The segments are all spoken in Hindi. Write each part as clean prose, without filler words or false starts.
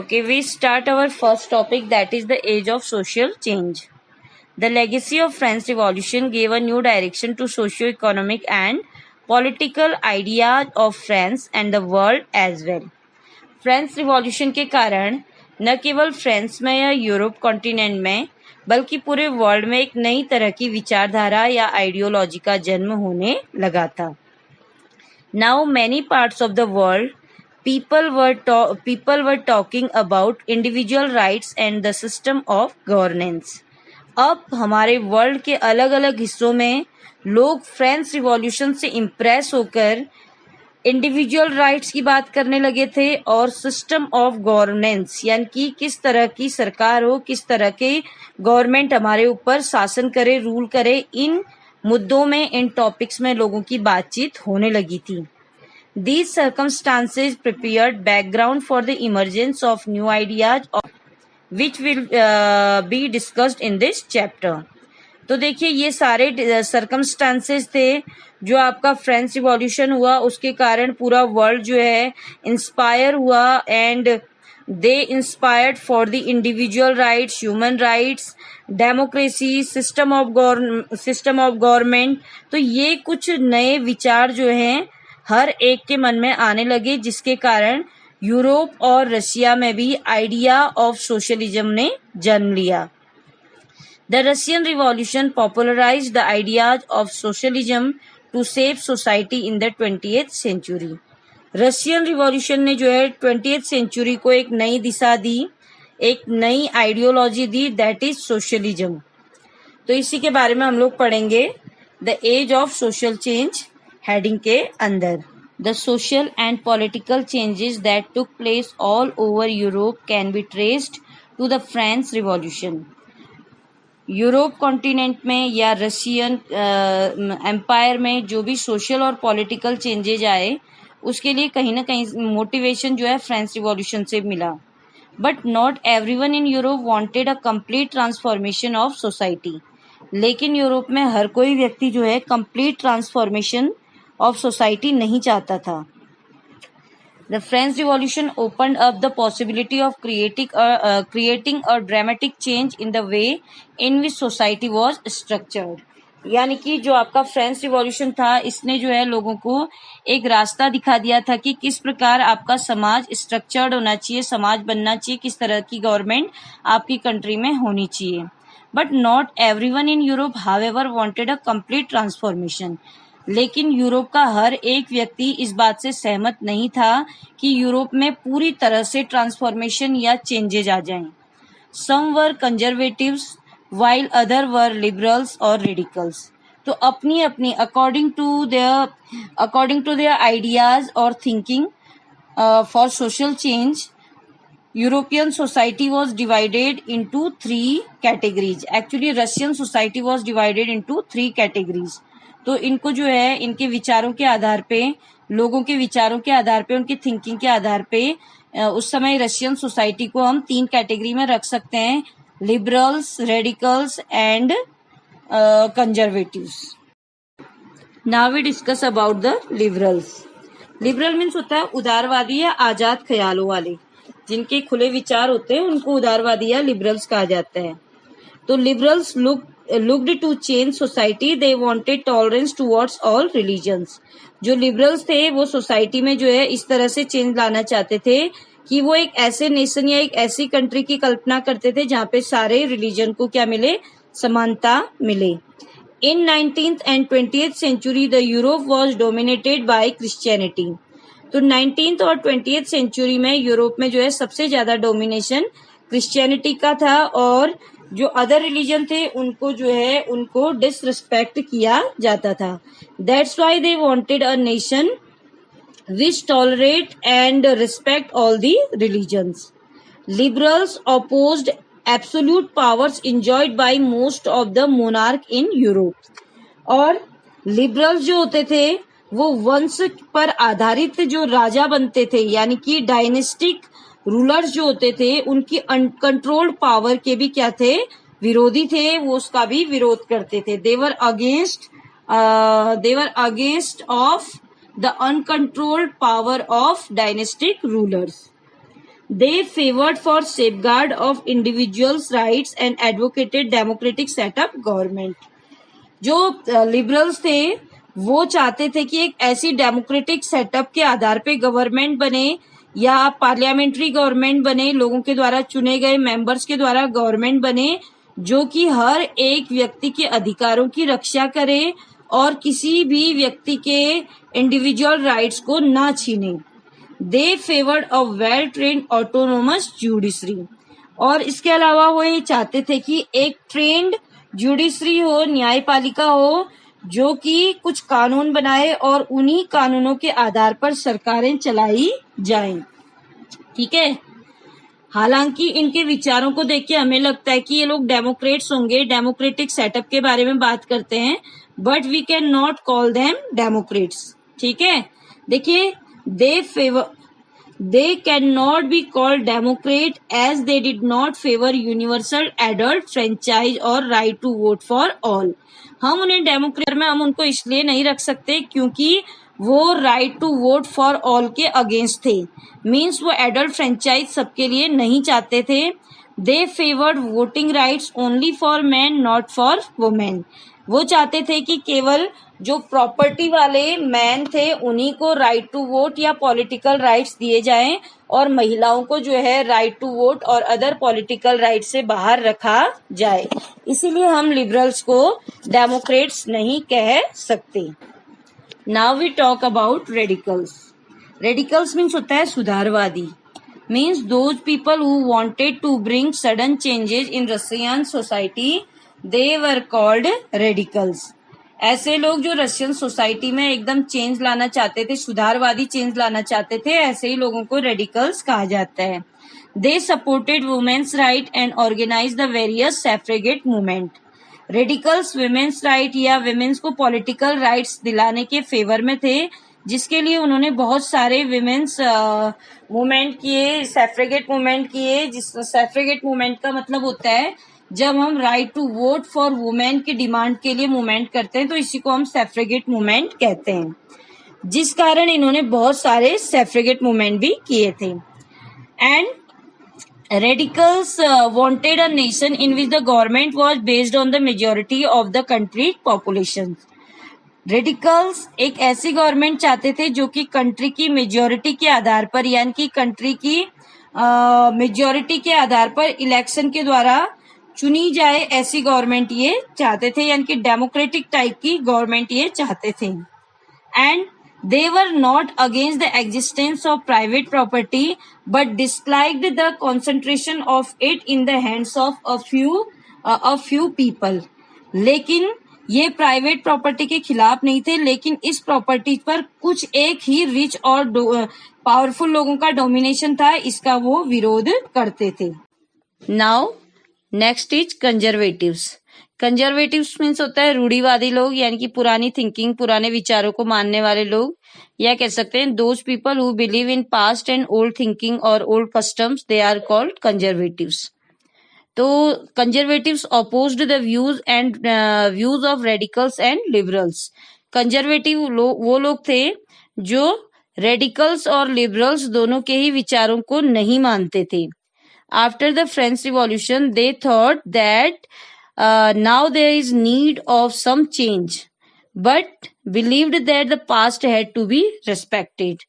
Okay, we start our first topic, that is the age of social change. The legacy of French Revolution gave a new direction to socio-economic and political ideas of France and the world as well. French revolution के कारण न केवल फ्रांस में या यूरोप कॉन्टिनेंट में बल्कि पूरे वर्ल्ड में एक नई तरह की विचारधारा या आइडियोलॉजी का जन्म होने लगा था. Now many parts of the world people were talking about individual rights and the system of governance. अब हमारे वर्ल्ड के अलग अलग हिस्सों में लोग फ्रेंच रिवॉल्यूशन से इम्प्रेस होकर इंडिविजुअल राइट्स की बात करने लगे थे और सिस्टम ऑफ गवर्नेंस यानी कि किस तरह की सरकार हो, किस तरह के गवर्नमेंट हमारे ऊपर शासन करे, रूल करे, इन मुद्दों में, इन टॉपिक्स में लोगों की बातचीत होने लगी थी. These circumstances prepared background for the emergence of new ideas which will be discussed in this chapter. तो देखिए ये सारे सर्कमस्टांसेस थे जो आपका फ्रेंच रिवॉल्यूशन हुआ उसके कारण पूरा वर्ल्ड जो है इंस्पायर हुआ and they inspired for the individual rights, human rights, democracy, system of government. तो ये कुछ नए विचार जो हैं हर एक के मन में आने लगे जिसके कारण यूरोप और रशिया में भी आइडिया ऑफ सोशलिज्म ने जन्म लिया. The Russian revolution popularised the ideas of socialism to save society in the 20th century. Russian revolution ने जो है 20th सेंचुरी को एक नई दिशा दी, एक नई आइडियोलॉजी दी, दैट इज सोशलिज्म. तो इसी के बारे में हम लोग पढ़ेंगे. The age of social change heading के अंदर. The social and political changes that took place all over Europe can be traced to the French revolution. Europe continent में या रशियन एम्पायर में जो भी सोशल और पॉलिटिकल चेंजेज आए उसके लिए कहीं ना कहीं मोटिवेशन जो है फ्रेंच रिवॉल्यूशन से मिला. But not everyone in Europe wanted a complete transformation of society. लेकिन यूरोप में हर कोई व्यक्ति जो है कंप्लीट ट्रांसफॉर्मेशन ऑफ सोसाइटी नहीं चाहता था. The French revolution opened up the possibility of creating a dramatic change in the way in which society was structured. यानी कि जो आपका फ्रेंच रिवॉल्यूशन था इसने जो है लोगों को एक रास्ता दिखा दिया था कि किस प्रकार आपका समाज स्ट्रक्चर्ड होना चाहिए, समाज बनना चाहिए, किस तरह की गवर्नमेंट आपकी कंट्री में होनी चाहिए. But not everyone in Europe however wanted a complete transformation. लेकिन यूरोप का हर एक व्यक्ति इस बात से सहमत नहीं था कि यूरोप में पूरी तरह से ट्रांसफॉर्मेशन या चेंजेज आ जाएं. Some were conservatives while other were liberals or radicals. तो अपनी अपनी अकॉर्डिंग टू देयर आइडियाज और thinking for social change European society was divided into 3 categories. Actually Russian society was divided into 3 categories. तो इनको जो है इनके विचारों के आधार पे, लोगों के विचारों के आधार पे, उनकी थिंकिंग के आधार पे उस समय रशियन सोसाइटी को हम 3 कैटेगरी में रख सकते हैं, liberals, radicals and conservatives. Now we discuss about the liberals. Liberal means होता है उदारवादी या आजाद ख्यालों वाले, जिनके खुले विचार होते हैं उनको उदारवादी या लिबरल्स कहा जाता है. तो liberals looked to change society. They wanted tolerance towards all religions. जो लिबरल्स थे वो सोसाइटी में जो है इस तरह से चेंज लाना चाहते थे कि वो एक ऐसे नेशन या एक ऐसी कंट्री की कल्पना करते थे जहाँ पे सारे रिलीजन को क्या मिले, समानता मिले. In 19th and 20th century the Europe was dominated by Christianity. तो 19th और 20th सेंचुरी में यूरोप में जो है सबसे ज्यादा डोमिनेशन क्रिश्चियनिटी का था और जो अदर रिलीजन थे उनको जो है उनको डिसरिस्पेक्ट किया जाता था. That's why they wanted a nation which tolerate and respect all the religions. Liberals opposed absolute powers enjoyed by most of the monarch in Europe. और लिबरल्स जो होते थे वो वंश पर आधारित जो राजा बनते थे यानी कि डायनेस्टिक रूलर्स जो होते थे उनकी अनकंट्रोल्ड पावर के भी क्या थे, विरोधी थे, वो उसका भी विरोध करते थे. They were against of the uncontrolled power of dynastic rulers. They favored for safeguard of individuals' rights and advocated democratic setup government. जो लिबरल्स थे वो चाहते थे कि एक ऐसी डेमोक्रेटिक सेटअप के आधार पे गवर्नमेंट बने या पार्लियामेंट्री गवर्नमेंट बने, लोगों के द्वारा चुने गए मेंबर्स के द्वारा गवर्नमेंट बने जो कि हर एक व्यक्ति के अधिकारों की रक्षा करे और किसी भी व्यक्ति के इंडिविजुअल राइट्स को ना छीने. They favoured a well trained autonomous judiciary. और इसके अलावा वो ये चाहते थे कि एक ट्रेन्ड जुडिशरी हो, न्यायपालिका हो, जो कि कुछ कानून बनाए और उन्हीं कानूनों के आधार पर सरकारें चलाई जाएं. ठीक है. हालांकि इनके विचारों को देख के हमें लगता है कि ये लोग डेमोक्रेट्स होंगे, डेमोक्रेटिक सेटअप के बारे में बात करते हैं, but we can not call them democrats. ठीक है. देखिए, they cannot be called democrat as they did not favor universal adult franchise or right to vote for all. हम उन्हें डेमोक्रेट में हम उनको इसलिए नहीं रख सकते क्योंकि वो right to vote for all के अगेंस्ट थे. मीन्स वो एडल्ट फ्रेंचाइज सबके लिए नहीं चाहते थे. They favoured voting rights only for man not for women. वो चाहते थे कि केवल जो प्रॉपर्टी वाले मैन थे उन्हीं को राइट टू वोट या पॉलिटिकल राइट्स दिए जाएं और महिलाओं को जो है राइट टू वोट और अदर पॉलिटिकल राइट से बाहर रखा जाए. इसीलिए हम लिबरल्स को डेमोक्रेट्स नहीं कह सकते. Now we talk about radicals. Radicals means होता है सुधारवादी. Means those people who wanted to bring sudden changes in Russian society, they were called radicals. ऐसे लोग जो रशियन सोसाइटी में एकदम चेंज लाना चाहते थे, सुधारवादी चेंज लाना चाहते थे, ऐसे ही लोगों को रेडिकल्स कहा जाता है. They supported women's right and organise the various suffragette movement. Radicals women's right या वुमेन्स को पॉलिटिकल राइट्स दिलाने के फेवर में थे, जिसके लिए उन्होंने बहुत सारे वुमेन्स मूवमेंट किए, सैफ्रेगेट मूवमेंट किए. जिस सैफ्रेगेट मूवमेंट का मतलब होता है जब हम right to vote for women की डिमांड के लिए मूवमेंट करते हैं, तो इसी को हम सैफ्रेगेट मूवमेंट कहते हैं. जिस कारण इन्होंने बहुत सारे सैफ्रेगेट मूवमेंट भी किए थे. And radicals wanted a nation in which the government was based on the majority of the country population. Radicals एक ऐसी गवर्नमेंट चाहते थे जो कि कंट्री की मेजॉरिटी के आधार पर, यानी कि कंट्री की मेजॉरिटी के आधार पर इलेक्शन के द्वारा चुनी जाए, ऐसी गवर्नमेंट ये चाहते थे, यानी कि डेमोक्रेटिक टाइप की गवर्नमेंट ये चाहते थे. And they were not against the existence of private property but disliked the concentration of it in the hands of a few people. लेकिन ये प्राइवेट प्रॉपर्टी के खिलाफ नहीं थे, लेकिन इस प्रॉपर्टी पर कुछ एक ही रिच और पावरफुल लोगों का डोमिनेशन था, इसका वो विरोध करते थे. Now next is conservatives. Conservatives means होता है रूढ़िवादी लोग, यानी कि पुरानी थिंकिंग, पुराने विचारों को मानने वाले लोग, या कह सकते हैं those people who believe in past and old thinking और old customs, they are called conservatives. तो conservatives opposed the views of radicals and liberals. Conservative वो लोग थे जो रेडिकल्स और लिबरल्स दोनों के ही विचारों को नहीं मानते थे. After the French Revolution, they thought that now there is need of some change, but believed that the past had to be respected.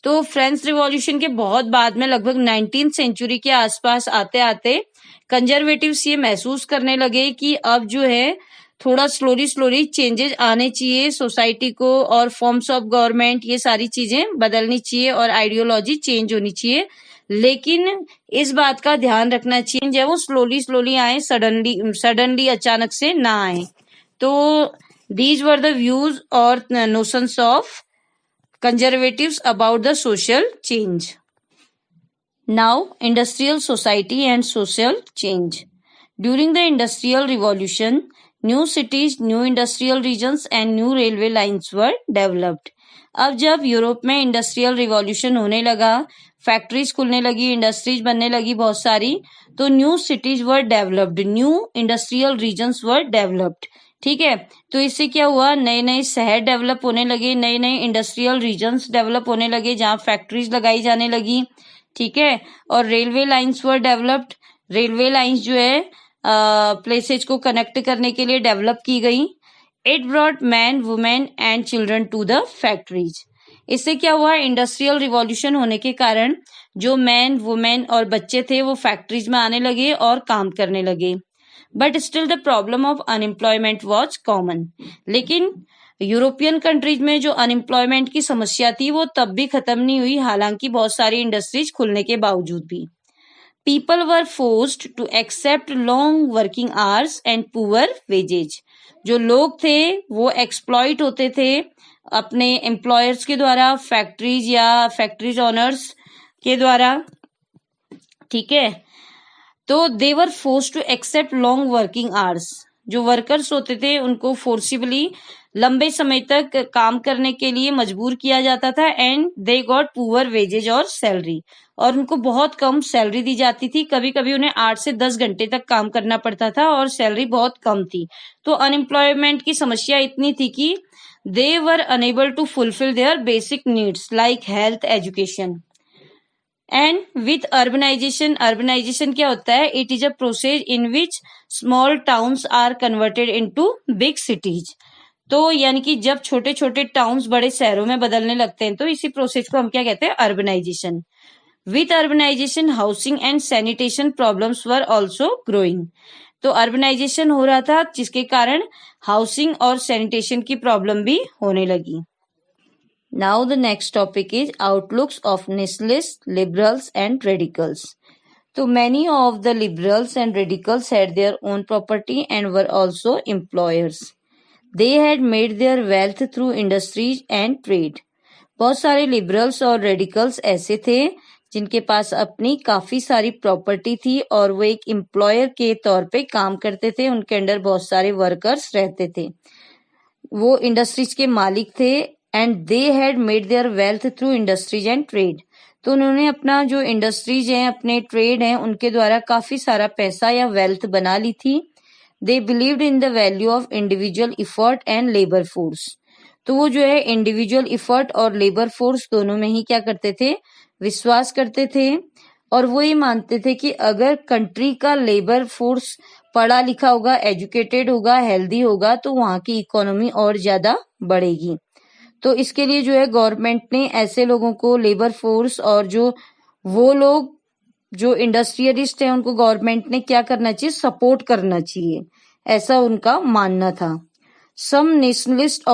तो फ्रेंच रिवॉल्यूशन के बहुत बाद में, लगभग 19th सेंचुरी के आसपास आते आते कंजर्वेटिव्स ये महसूस करने लगे कि अब जो है थोड़ा स्लोली चेंजेस आने चाहिए सोसाइटी को, और फॉर्म्स ऑफ गवर्नमेंट, ये सारी चीजें बदलनी चाहिए और आइडियोलॉजी चेंज होनी चाहिए. लेकिन इस बात का ध्यान रखना चाहिए जब वो स्लोली आए, सडनली अचानक से ना आए. तो दीज वर द व्यूज और notions of conservatives about the social change. Now industrial society and social change. During the industrial revolution, new cities, new industrial regions and new railway lines were developed. अब जब यूरोप में इंडस्ट्रियल रिवॉल्यूशन होने लगा, फैक्ट्रीज खुलने लगी, इंडस्ट्रीज बनने लगी बहुत सारी, तो new cities were developed, new industrial regions were developed. ठीक है. तो इससे क्या हुआ, नए नए शहर डेवलप होने लगे, नए नए इंडस्ट्रियल रीजन्स डेवलप होने लगे जहाँ फैक्ट्रीज लगाई जाने लगी. ठीक है। और railway lines were developed, railway lines जो है प्लेसेज को कनेक्ट करने के लिए डेवलप की गई। It brought man women and children to the factories. इससे क्या हुआ, इंडस्ट्रियल रिवॉल्यूशन होने के कारण जो मैन वुमेन और बच्चे थे वो फैक्ट्रीज में आने लगे और काम करने लगे। But still the problem of unemployment was common. लेकिन यूरोपियन कंट्रीज में जो अनएम्प्लॉयमेंट की समस्या थी वो तब भी खत्म नहीं हुई, हालांकि बहुत सारी इंडस्ट्रीज खुलने के बावजूद भी। People were forced to accept long working hours and poor wages. जो लोग थे वो एक्सप्लॉइट होते थे अपने एम्प्लॉयर्स के द्वारा, फैक्ट्रीज या फैक्ट्रीज ओनर्स के द्वारा, ठीक है। तो they were forced to accept long working hours. जो वर्कर्स होते थे उनको फोर्सिबली लंबे समय तक काम करने के लिए मजबूर किया जाता था। And they got poor wages और सैलरी, और उनको बहुत कम सैलरी दी जाती थी। कभी कभी उन्हें 8 से 10 घंटे तक काम करना पड़ता था और सैलरी बहुत कम थी। तो अनएम्प्लॉयमेंट की समस्या इतनी थी कि they were unable to fulfil their basic needs like health, education. And with urbanisation, urbanisation क्या होता है, it is a process in which small towns are converted into big cities. तो यानी कि जब छोटे छोटे टाउन्स बड़े शहरों में बदलने लगते हैं तो इसी प्रोसेस को हम क्या कहते हैं, urbanisation. With urbanisation housing and sanitation problems were also growing. तो अर्बनाइजेशन हो रहा था जिसके कारण हाउसिंग और सैनिटेशन की प्रॉब्लम भी होने लगी। Now the next topic is outlooks of nationalists, liberals and radicals. So many of the liberals and radicals had their own property and were also employers. They had made their wealth through industries and trade. बहुत सारे liberals और radicals ऐसे थे जिनके पास अपनी काफी सारी प्रॉपर्टी थी और वो एक एम्प्लॉयर के तौर पे काम करते थे। उनके अंडर बहुत सारे वर्कर्स रहते थे, वो इंडस्ट्रीज के मालिक थे। And they had made their wealth through industries and trade. तो उन्होंने अपना जो इंडस्ट्रीज हैं, अपने ट्रेड हैं, उनके द्वारा काफी सारा पैसा या वेल्थ बना ली थी। They believed in the value of individual effort and labour force. तो वो जो है इंडिविजुअल इफर्ट और लेबर फोर्स दोनों में ही क्या करते थे, विश्वास करते थे। और वो ये मानते थे कि अगर कंट्री का लेबर फोर्स पढ़ा लिखा होगा, एजुकेटेड होगा, हेल्दी होगा, तो वहां की इकोनॉमी और ज्यादा बढ़ेगी। तो इसके लिए जो है गवर्नमेंट ने ऐसे लोगों को, लेबर फोर्स और जो वो लोग जो इंडस्ट्रियलिस्ट हैं उनको गवर्नमेंट ने क्या करना चाहिए, सपोर्ट करना चाहिए, ऐसा उनका मानना था। Some nationalists,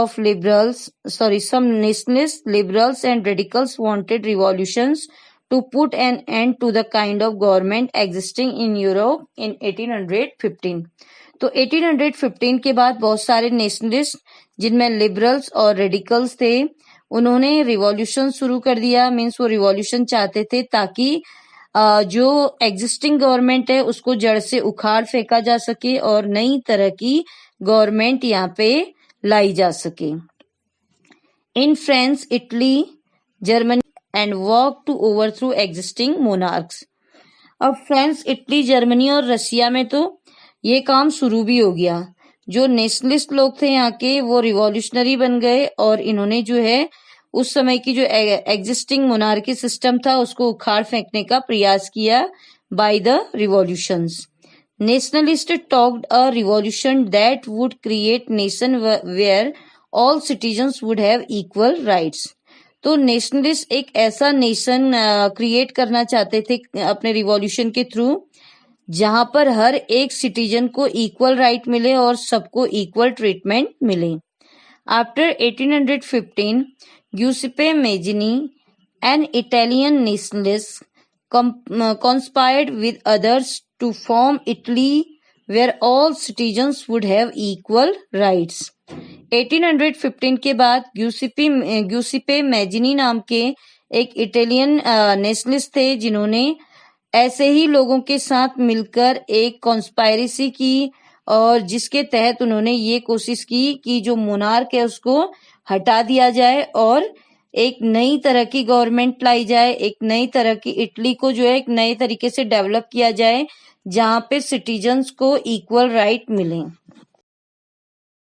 liberals and radicals wanted revolutions to put an end to the kind of government existing in Europe in 1815. तो 1815 के बाद बहुत सारे नेशनलिस्ट जिनमें लिबरल्स और रेडिकल्स थे, उन्होंने रिवॉल्यूशन शुरू कर दिया। मीन्स वो रिवॉल्यूशन चाहते थे ताकि जो एग्जिस्टिंग गवर्नमेंट है उसको जड़ से उखाड़ फेंका जा सके और नई तरह की गवर्नमेंट यहाँ पे लाई जा सके। In France, Italy, Germany and work to overthrow existing monarchs. अब फ्रांस, इटली, जर्मनी और रशिया में तो ये काम शुरू भी हो गया। जो नेशनलिस्ट लोग थे यहाँ के वो रिवॉल्यूशनरी बन गए और इन्होंने जो है उस समय की जो एग्जिस्टिंग मोनार्की सिस्टम था उसको उखाड़ फेंकने का प्रयास किया by the revolutions. Nationalist talked a revolution that would create nation where all citizens would have equal rights. तो नेशनलिस्ट एक ऐसा नेशन क्रिएट करना चाहते थे अपने रिवॉल्यूशन के थ्रू जहां पर हर एक सिटीजन को इक्वल राइट मिले और सबको इक्वल ट्रीटमेंट मिले। After 1815, Giuseppe Mazzini, an Italian nationalist, conspired with others to form Italy where all citizens would have equal rights. 1815 के बाद ग्यूसेप्पे मैजिनी नाम के एक इटालियन नेशनलिस्ट थे जिन्होंने ऐसे ही लोगों के साथ मिलकर एक कॉन्स्पायरेसी की और जिसके तहत उन्होंने ये कोशिश की कि जो मोनार्क है उसको हटा दिया जाए और एक नई तरह की गवर्नमेंट लाई जाए, एक नई तरह की इटली को जो है एक नए तरीके से डेवलप किया जाए जहां पे सिटीजन्स को इक्वल राइट मिले।